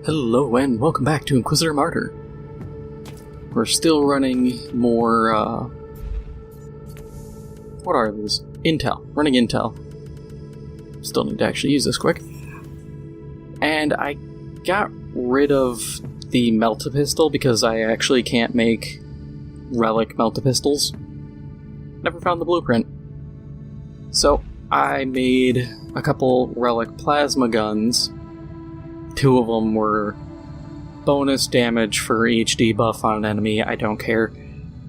Hello and welcome back to Inquisitor Martyr. We're still running more, what are these? Intel. Running Intel. Still need to actually use this quick. And I got rid of the Melt-A-Pistol because I actually can't make relic Melt-A-Pistols. Never found the blueprint. So I made a couple relic plasma guns. Two of them were bonus damage for each debuff on an enemy, I don't care.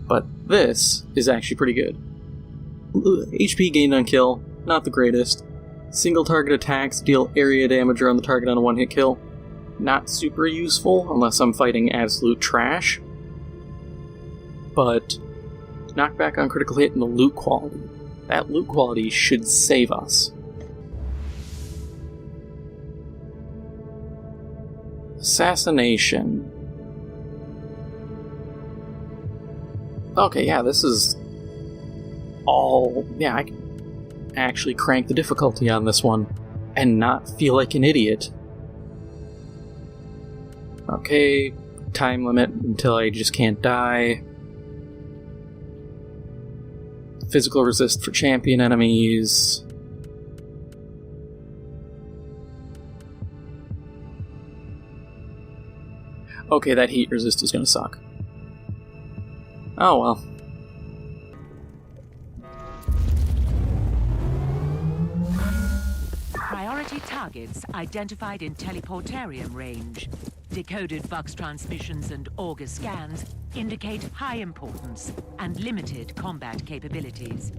But this is actually pretty good. HP gained on kill, not the greatest. Single target attacks deal area damage around the target on a one-hit kill. Not super useful unless I'm fighting absolute trash. But knockback on critical hit and the loot quality. That loot quality should save us. Assassination. Okay, yeah, this is all... Yeah, I can actually crank the difficulty on this one and not feel like an idiot. Okay, time limit until I just can't die. Physical resist for champion enemies. Okay, that heat resist is gonna suck. Oh well. Priority targets identified in teleportarium range. Decoded Vox transmissions and auger scans indicate high importance and limited combat capabilities.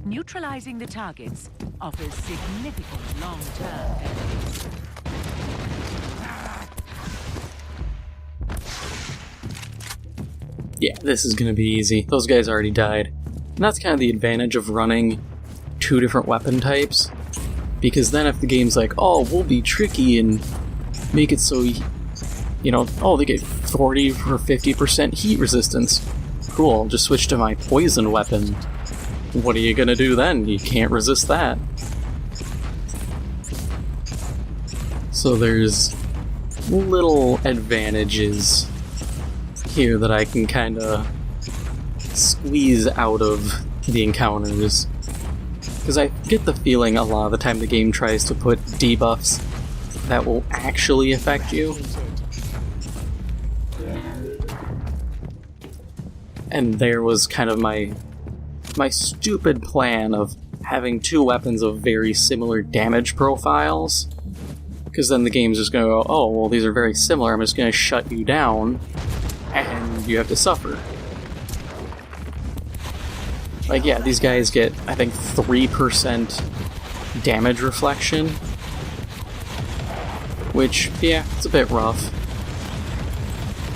Neutralizing the targets offers significant long-term benefits. Yeah, this is gonna be easy. Those guys already died. And that's kind of the advantage of running two different weapon types. Because then if the game's like, oh, we'll be tricky and make it so, you know, oh, they get 40 or 50% heat resistance. Cool, I'll just switch to my poison weapon. What are you gonna do then? You can't resist that. So there's little advantages here that I can kind of squeeze out of the encounters. Because I get the feeling a lot of the time the game tries to put debuffs that will actually affect you. And there was kind of my stupid plan of having two weapons of very similar damage profiles. Because then the game's just going to go, oh, well, these are very similar, I'm just going to shut you down. And you have to suffer. Like, yeah, these guys get, I think, 3% damage reflection. Which, yeah, it's a bit rough.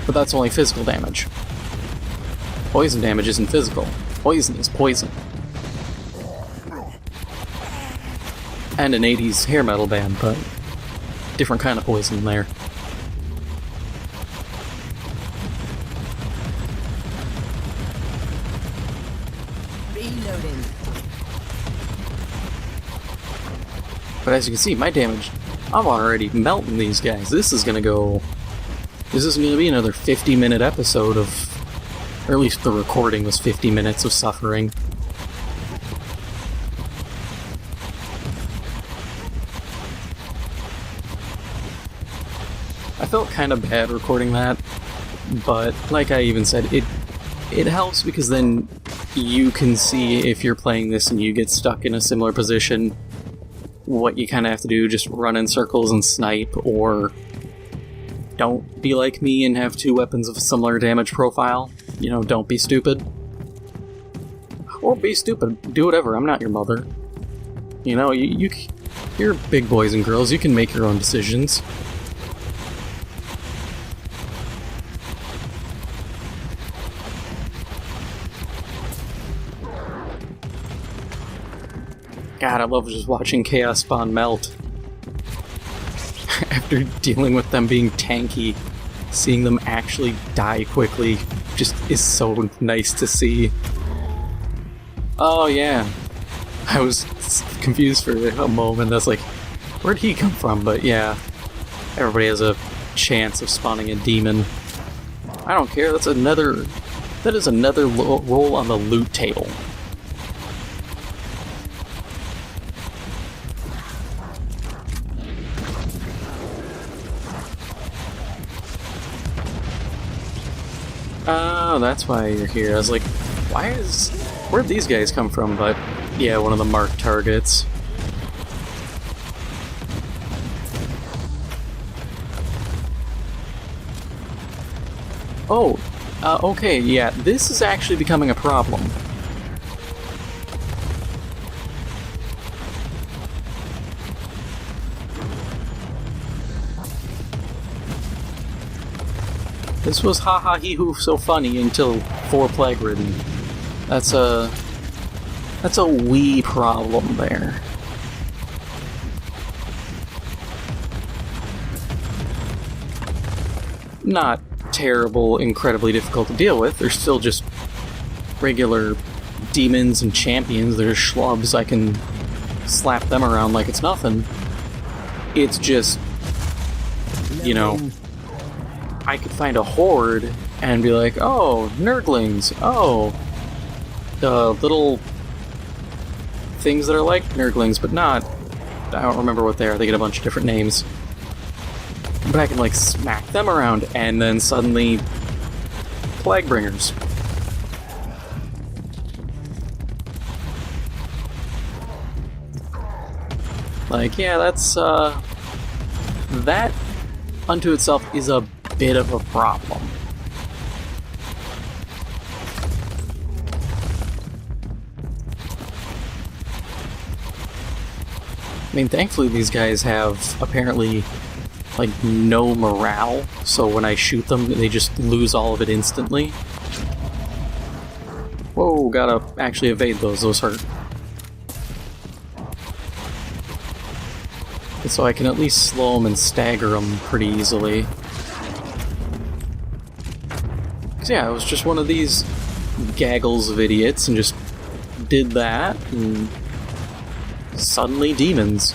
But that's only physical damage. Poison damage isn't physical. Poison is poison. And an 80s hair metal band, but different kind of poison there. But as you can see, my damage, I'm already melting these guys. This is gonna be another 50-minute episode of, or at least the recording was 50 minutes of suffering. I felt kind of bad recording that, but like I even said, it helps because then you can see if you're playing this and you get stuck in a similar position, what you kind of have to do, just run in circles and snipe, or don't be like me and have two weapons of a similar damage profile. You know, don't be stupid. Or be stupid, do whatever, I'm not your mother. You know, you're big boys and girls, you can make your own decisions. God, I love just watching Chaos Spawn melt. After dealing with them being tanky, seeing them actually die quickly just is so nice to see. Oh yeah, I was confused for a moment. That's like, where'd he come from? But yeah, everybody has a chance of spawning a demon. I don't care, that is another roll on the loot table. Oh, that's why you're here. I was like, where'd these guys come from? But, yeah, one of the marked targets. Oh, okay, yeah, this is actually becoming a problem. This was haha he hoo so funny until 4 plague ridden. That's a wee problem there. Not terrible, incredibly difficult to deal with. They're still just regular demons and champions. They're schlubs. I can slap them around like it's nothing. It's just, you know, I could find a horde and be like, oh, nurglings, oh, little things that are like nurglings, but not, I don't remember what they are, they get a bunch of different names. But I can, like, smack them around, and then suddenly, Plaguebringers. Like, yeah, that's, that unto itself is a bit of a problem. I mean, thankfully these guys have, apparently, like, no morale, so when I shoot them, they just lose all of it instantly. Whoa, gotta actually evade those hurt. So I can at least slow them and stagger them pretty easily. Cause yeah, I was just one of these gaggles of idiots and just did that, and suddenly demons.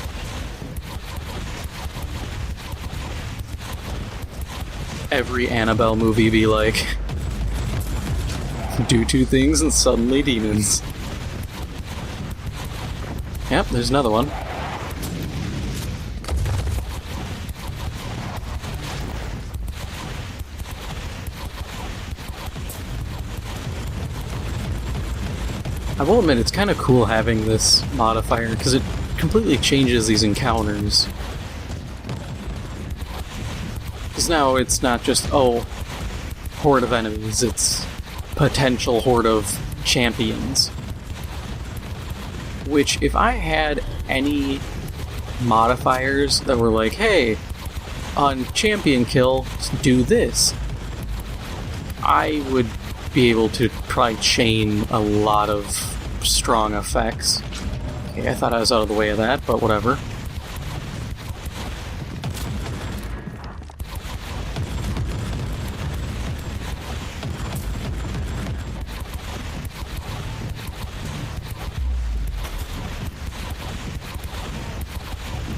Every Annabelle movie be like, do 2 things and suddenly demons. Yep, there's another one. I will admit, it's kind of cool having this modifier, because it completely changes these encounters. Because now it's not just, oh, horde of enemies, it's potential horde of champions. Which, if I had any modifiers that were like, hey, on champion kill, do this, I would be able to probably chain a lot of strong effects. Okay, I thought I was out of the way of that, but whatever.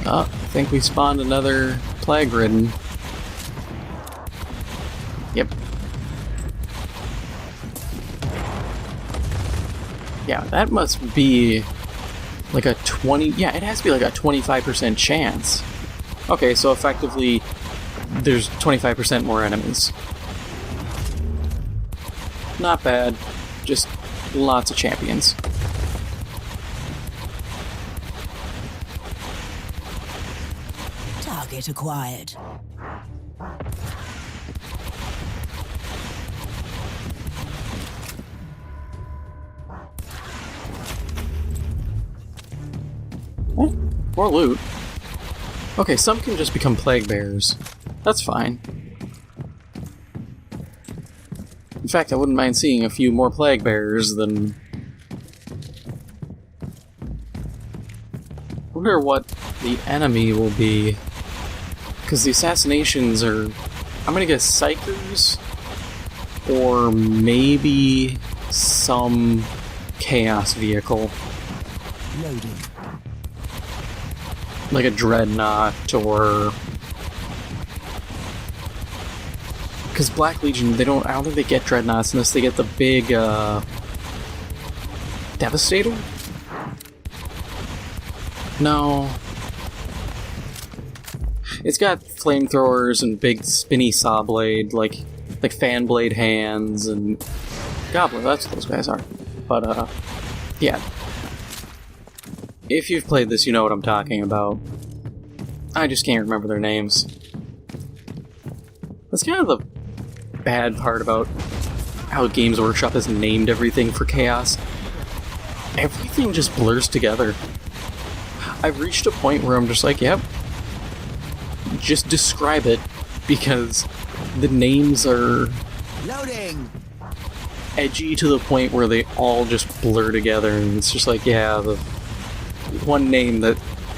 Oh, I think we spawned another plague-ridden. Yep. Yeah, that must be like a 20... Yeah, it has to be like a 25% chance. Okay, so effectively, there's 25% more enemies. Not bad. Just lots of champions. Target acquired. Oh, more loot. Okay, some can just become plague bearers. That's fine. In fact, I wouldn't mind seeing a few more plague bearers than... I wonder what the enemy will be. Because the assassinations are... I'm gonna guess psychers, or maybe some chaos vehicle. Loading. Like a dreadnought, or Because Black Legion, I don't think they get Dreadnoughts in this, they get the big, Devastator? No. It's got flamethrowers and big spinny saw blade, like fan blade hands, and Goblin, that's what those guys are. But, yeah. If you've played this, you know what I'm talking about. I just can't remember their names. That's kind of the bad part about how Games Workshop has named everything for Chaos. Everything just blurs together. I've reached a point where I'm just like, yep, just describe it, because the names are Loading. edgy to the point where they all just blur together, and it's just like, yeah, the one name that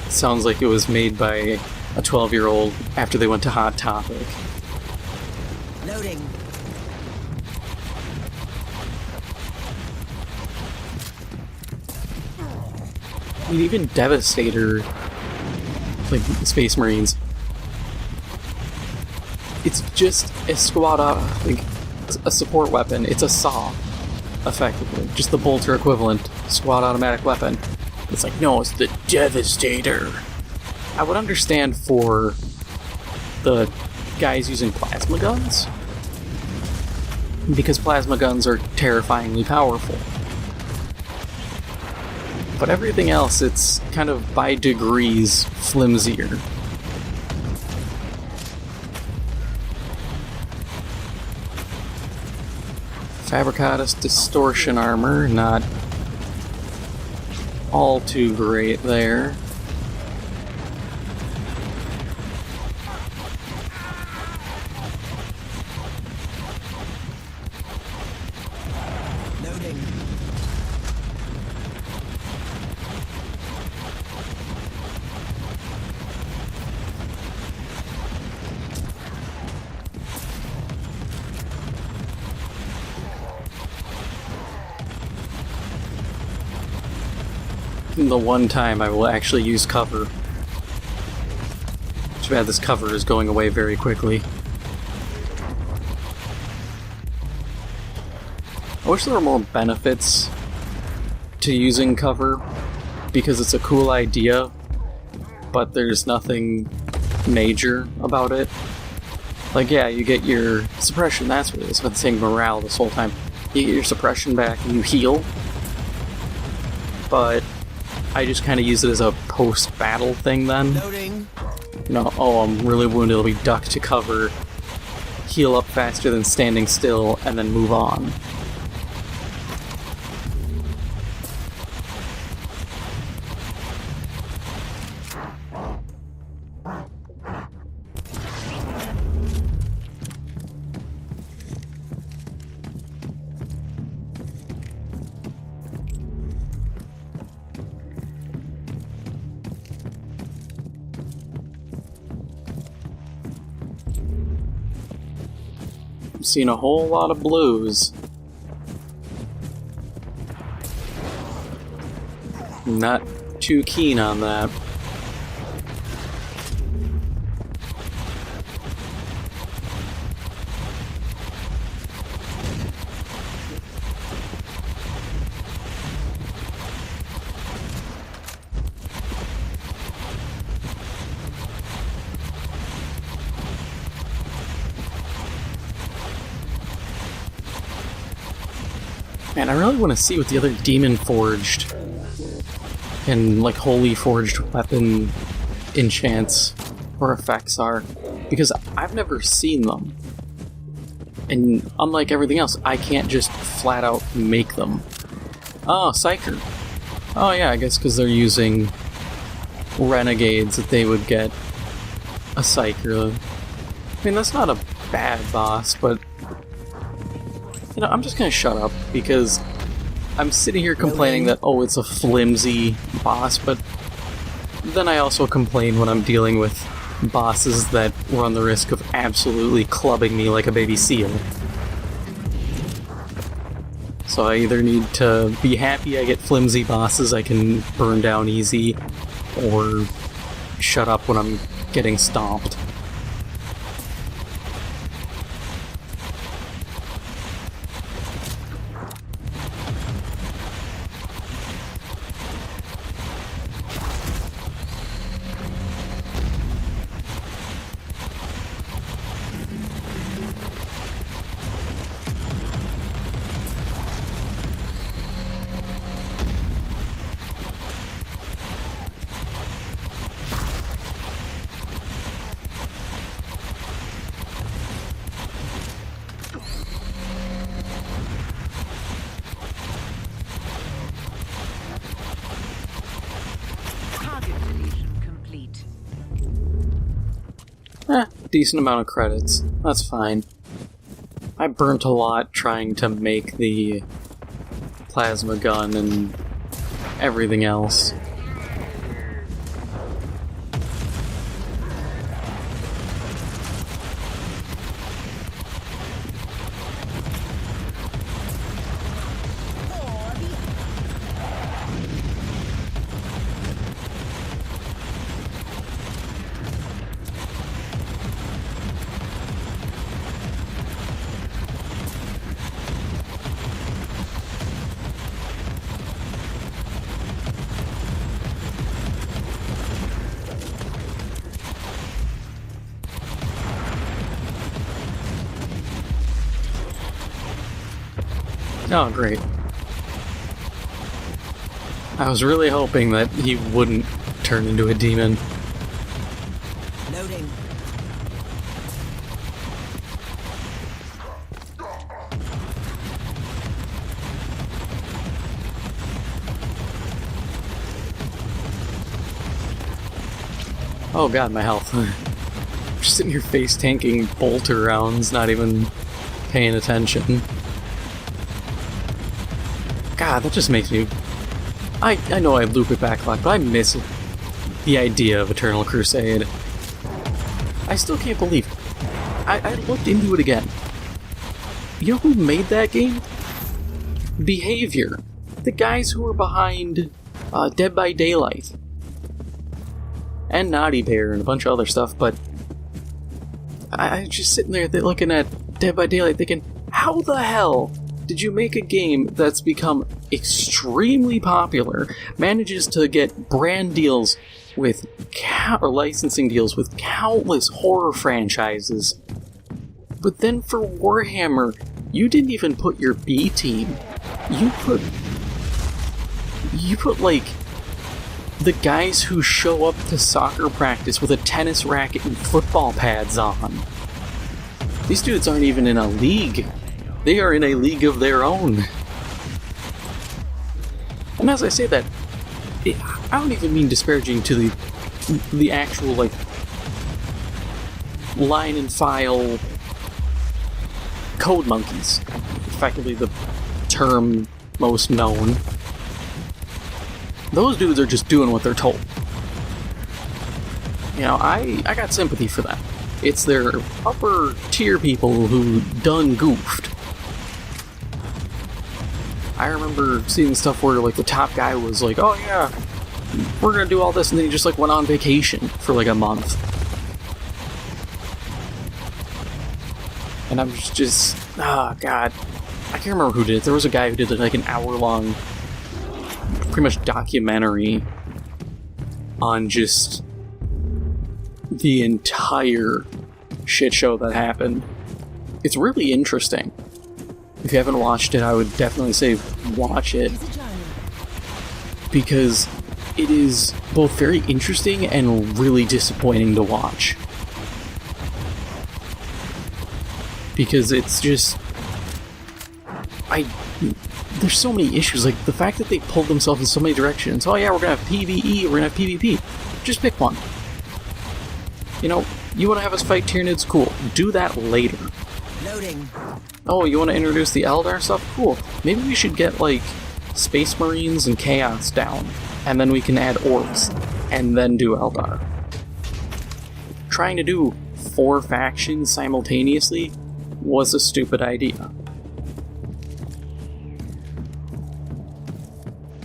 sounds like it was made by a 12-year-old after they went to Hot Topic. Loading. I mean, even Devastator, like Space Marines, it's just a squad, like a support weapon. It's a saw, effectively, just the bolter equivalent squad automatic weapon. It's like, no, it's the Devastator. I would understand for the guys using plasma guns, because plasma guns are terrifyingly powerful. But everything else, it's kind of by degrees flimsier. Fabricatus Distortion Armor, not all too great there. Loading. The one time I will actually use cover. Too bad this cover is going away very quickly. I wish there were more benefits to using cover, because it's a cool idea, but there's nothing major about it. Like, yeah, you get your suppression, that's what it is. I've been saying morale this whole time. You get your suppression back and you heal, but I just kind of use it as a post-battle thing then. Loading. You know, oh, I'm really wounded, let me duck to cover, heal up faster than standing still, and then move on. I'm seeing a whole lot of blues. Not too keen on that. Man, I really want to see what the other Demon Forged and, like, Holy Forged weapon enchants or effects are, because I've never seen them. And unlike everything else, I can't just flat out make them. Oh, Psyker. Oh yeah, I guess because they're using Renegades that they would get a Psyker. I mean, that's not a bad boss, but you know, I'm just gonna shut up, because I'm sitting here complaining that, oh, it's a flimsy boss, but then I also complain when I'm dealing with bosses that run the risk of absolutely clubbing me like a baby seal. So I either need to be happy I get flimsy bosses I can burn down easy, or shut up when I'm getting stomped. decent amount of credits. That's fine. I burnt a lot trying to make the plasma gun and everything else. Oh, great. I was really hoping that he wouldn't turn into a demon. Loading. Oh god, my health. Just sitting here face tanking bolter rounds, not even paying attention. God, that just makes me... I know I loop it back a lot, but I miss the idea of Eternal Crusade. I still can't believe it. I looked into it again. You know who made that game? Behavior. The guys who were behind Dead by Daylight. And Naughty Bear and a bunch of other stuff, but... I was just sitting there looking at Dead by Daylight thinking, how the hell did you make a game that's become extremely popular, manages to get brand deals with or licensing deals with countless horror franchises, but then for Warhammer, you didn't even put your B team. You put like the guys who show up to soccer practice with a tennis racket and football pads on. These dudes aren't even in a league. They are in a league of their own. And as I say that, I don't even mean disparaging to the actual, like, line and file code monkeys. Effectively the term most known. Those dudes are just doing what they're told. You know, I got sympathy for them. It's their upper tier people who done goofed. I remember seeing stuff where, like, the top guy was like, oh yeah, we're gonna do all this, and then he just, like, went on vacation for, like, a month. And I'm just, oh god. I can't remember who did it. There was a guy who did, like, an hour-long, pretty much documentary on just the entire shit show that happened. It's really interesting. If you haven't watched it, I would definitely say watch it, because it is both very interesting and really disappointing to watch. Because it's just... there's so many issues, like the fact that they pulled themselves in so many directions. Oh yeah, we're gonna have PvE, we're gonna have PvP. Just pick one. You know, you wanna have us fight Tyranids? Cool. Do that later. Loading. Oh, you want to introduce the Eldar stuff? Cool. Maybe we should get, like, Space Marines and Chaos down, and then we can add Orcs, and then do Eldar. Trying to do 4 factions simultaneously was a stupid idea.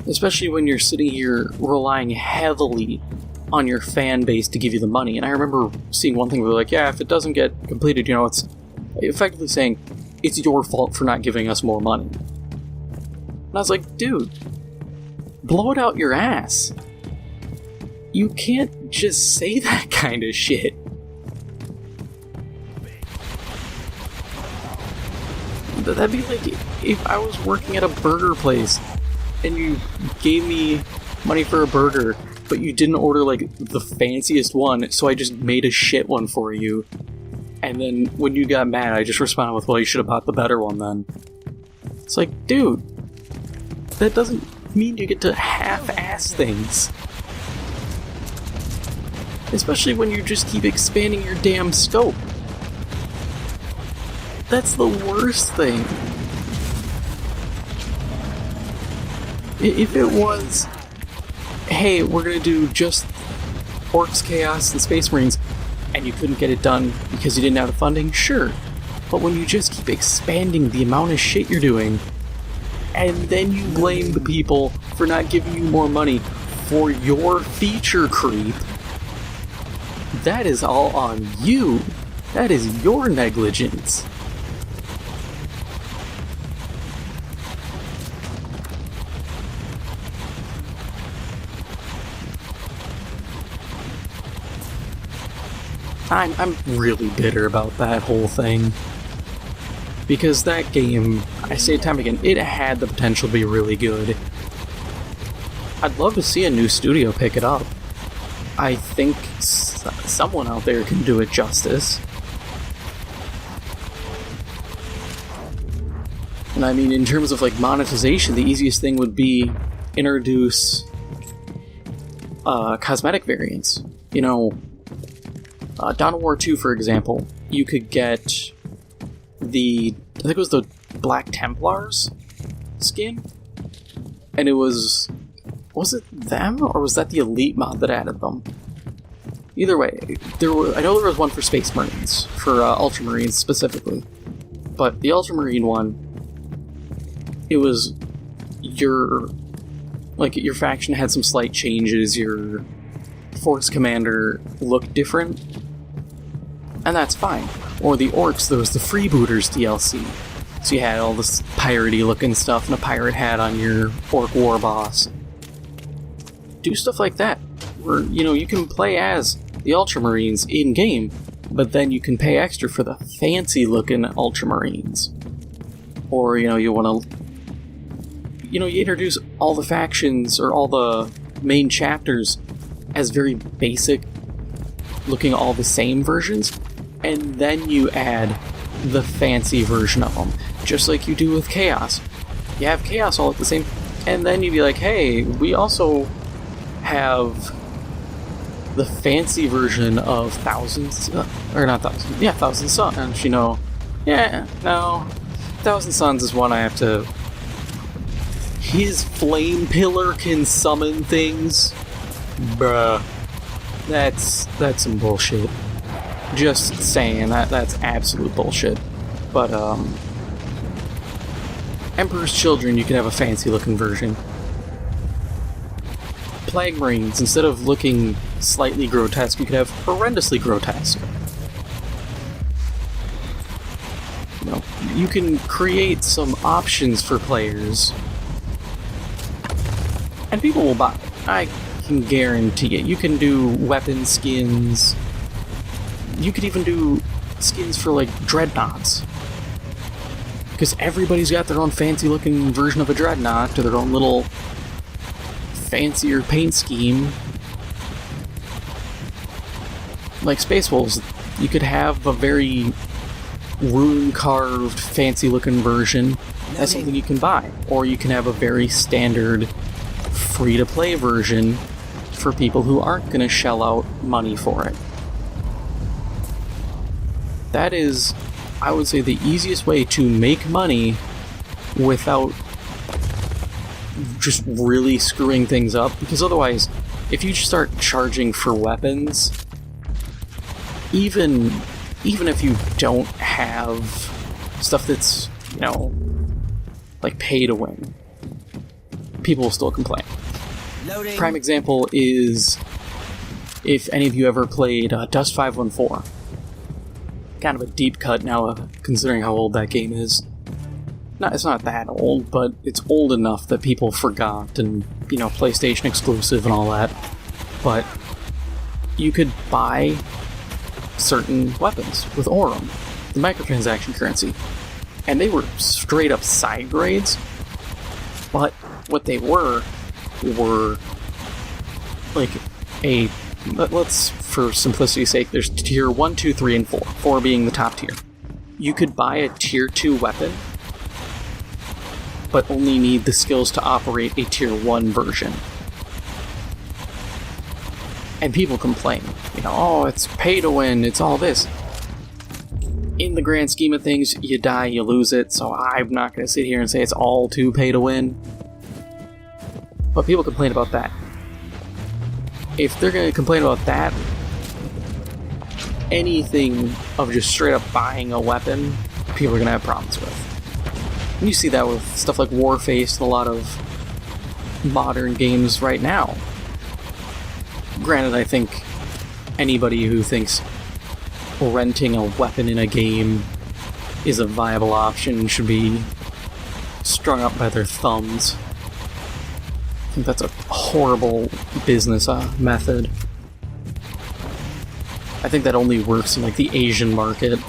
Especially when you're sitting here relying heavily on your fan base to give you the money. And I remember seeing one thing where they're like, yeah, if it doesn't get completed, you know, it's effectively saying, it's your fault for not giving us more money. And I was like, dude, blow it out your ass. You can't just say that kind of shit. That'd be like if I was working at a burger place and you gave me money for a burger, but you didn't order like the fanciest one, so I just made a shit one for you. And then when you got mad, I just responded with, well, you should have bought the better one then. It's like, dude, that doesn't mean you get to half-ass things. Especially when you just keep expanding your damn scope. That's the worst thing. If it was, hey, we're gonna do just Orcs, Chaos, and Space Marines, and you couldn't get it done because you didn't have the funding, sure. But when you just keep expanding the amount of shit you're doing, and then you blame the people for not giving you more money for your feature creep, that is all on you. That is your negligence. I'm really bitter about that whole thing. Because that game, I say it time again, it had the potential to be really good. I'd love to see a new studio pick it up. I think someone out there can do it justice. And I mean, in terms of like monetization, the easiest thing would be introduce cosmetic variants. You know, Dawn of War 2, for example, you could get the, I think it was the Black Templars skin, and it was it them, or was that the Elite mod that added them? Either way, I know there was one for Space Marines, for Ultramarines specifically, but the Ultramarine one, it was your faction had some slight changes, your Force Commander looked different, and that's fine. Or the Orcs, there was the Freebooters DLC, so you had all this piratey looking stuff and a pirate hat on your Orc War Boss. Do stuff like that, where, you know, you can play as the Ultramarines in-game, but then you can pay extra for the fancy-looking Ultramarines. Or, you know, you want to... You know, you introduce all the factions, or all the main chapters, as very basic, looking all the same versions, and then you add the fancy version of them, just like you do with Chaos. You have Chaos all at the same... And then you'd be like, hey, we also have the fancy version of Thousand Suns, you know. Yeah, no, Thousand Suns is one I have to... His flame pillar can summon things? Bruh. That's some bullshit. Just saying, that's absolute bullshit. But, Emperor's Children, you can have a fancy looking version. Plague Marines, instead of looking slightly grotesque, you could have horrendously grotesque. You know, you can create some options for players, and people will buy it. I can guarantee it. You can do weapon skins. You could even do skins for, like, dreadnoughts. Because everybody's got their own fancy-looking version of a dreadnought, or their own little fancier paint scheme. Like Space Wolves, you could have a very rune-carved, fancy-looking version. That's something you can buy. Or you can have a very standard, free-to-play version for people who aren't going to shell out money for it. That is, I would say, the easiest way to make money without just really screwing things up, because otherwise, if you start charging for weapons, even if you don't have stuff that's, you know, like pay to win, people will still complain. Loading. Prime example is, if any of you ever played Dust 514. Kind of a deep cut now, considering how old that game is. It's not that old, but it's old enough that people forgot, and, you know, PlayStation exclusive and all that. But you could buy certain weapons with Aurum, the microtransaction currency, and they were straight up side grades. But what they were like a... Let's, for simplicity's sake, there's tier 1, 2, 3, and 4. 4 being the top tier. You could buy a tier 2 weapon, but only need the skills to operate a tier 1 version. And people complain, oh, it's pay to win, it's all this. In the grand scheme of things, you die, you lose it, so I'm not going to sit here and say it's all too pay to win. But people complain about that. If they're going to complain about that, anything of just straight up buying a weapon, people are going to have problems with. And you see that with stuff like Warface and a lot of modern games right now. Granted, I think anybody who thinks renting a weapon in a game is a viable option should be strung up by their thumbs. I think that's a horrible business method. I think that only works in like the Asian market.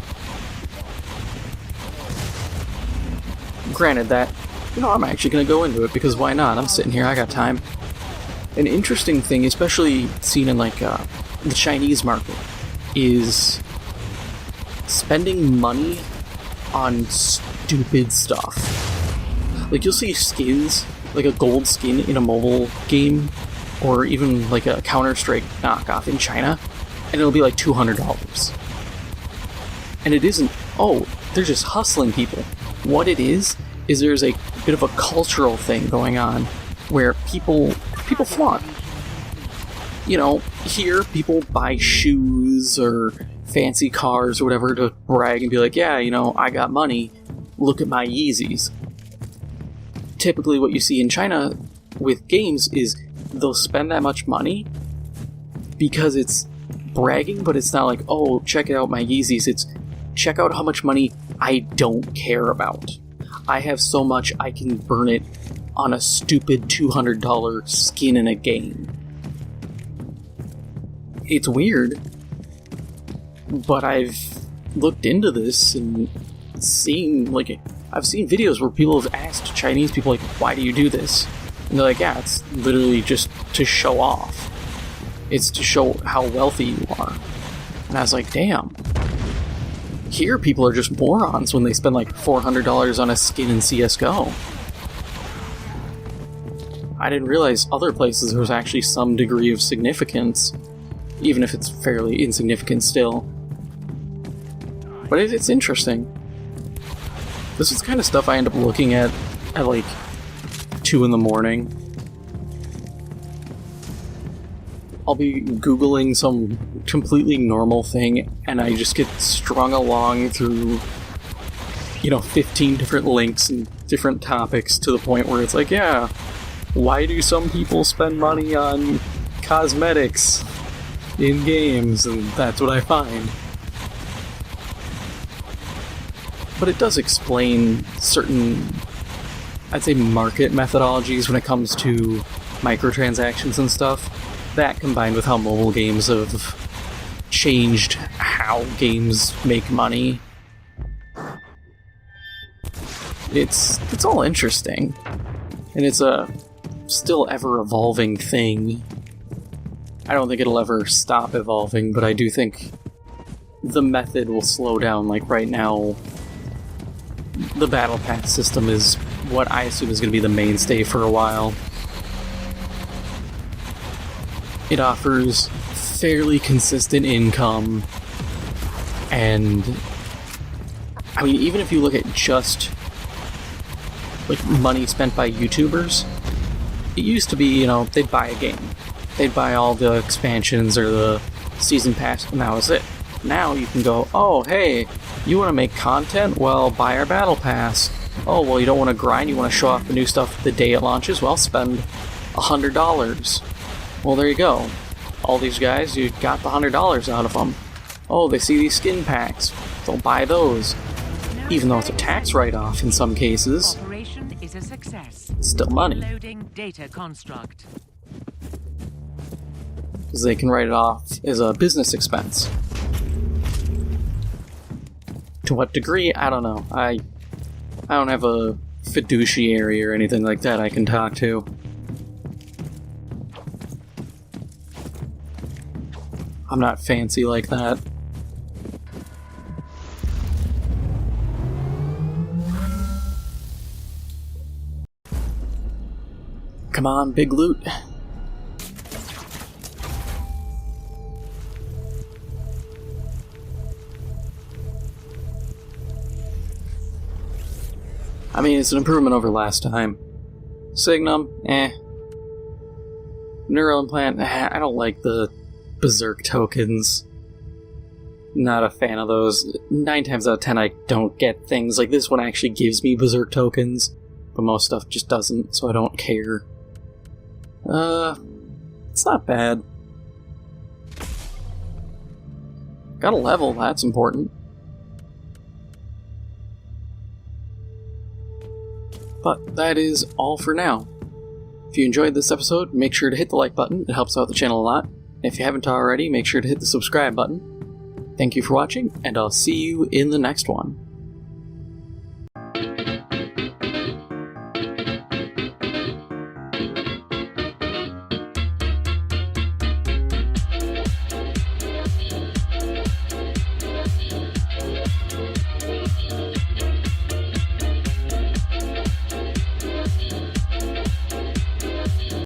Granted that, I'm actually going to go into it because why not? I'm sitting here, I got time. An interesting thing, especially seen in like the Chinese market, is spending money on stupid stuff. Like you'll see skins, like a gold skin in a mobile game, or even like a Counter-Strike knockoff in China, and it'll be like $200. And it isn't, they're just hustling people. What it is there's a bit of a cultural thing going on where people flaunt. Here people buy shoes or fancy cars or whatever to brag and be like, yeah, I got money, look at my Yeezys. Typically what you see in China with games is they'll spend that much money because it's bragging, but it's not like, oh, check out my Yeezys. It's check out how much money I don't care about. I have so much I can burn it on a stupid $200 skin in a game. It's weird, but I've looked into this and I've seen videos where people have asked Chinese people, like, why do you do this? And they're like, yeah, it's literally just to show off. It's to show how wealthy you are. And I was like, damn. Here, people are just morons when they spend like $400 on a skin in CSGO. I didn't realize other places there was actually some degree of significance, even if it's fairly insignificant still. But it's interesting. This is the kind of stuff I end up looking at like 2 in the morning. I'll be Googling some completely normal thing, and I just get strung along through, 15 different links and different topics to the point where it's like, yeah, why do some people spend money on cosmetics in games? And that's what I find. But it does explain certain, I'd say, market methodologies when it comes to microtransactions and stuff. That combined with how mobile games have changed how games make money. It's all interesting. And it's a still ever evolving thing. I don't think it'll ever stop evolving, but I do think the method will slow down. Like right now, the Battle Pass system is what I assume is going to be the mainstay for a while. It offers fairly consistent income, and I mean, even if you look at just like money spent by YouTubers, it used to be, they'd buy a game, they'd buy all the expansions or the season pass, and that was it. Now you can go, oh, hey, you want to make content? Well, buy our battle pass. Oh, well, you don't want to grind, you want to show off the new stuff the day it launches? Well, spend $100. Well, there you go. All these guys, you got the $100 out of them. Oh, they see these skin packs. They'll buy those. Even though it's a tax write-off in some cases. Operation is a success. Still money. Loading data construct. Because they can write it off as a business expense. To what degree? I don't know. I don't have a fiduciary or anything like that I can talk to. I'm not fancy like that. Come on, big loot. I mean, it's an improvement over last time. Signum, Neural implant, I don't like the Berserk tokens. Not a fan of those. 9 times out of 10 I don't get things. Like this one actually gives me Berserk tokens, but most stuff just doesn't, so I don't care. It's not bad. Got a level, that's important. But that is all for now. If you enjoyed this episode, make sure to hit the like button, it helps out the channel a lot. If you haven't already, make sure to hit the subscribe button. Thank you for watching, and I'll see you in the next one.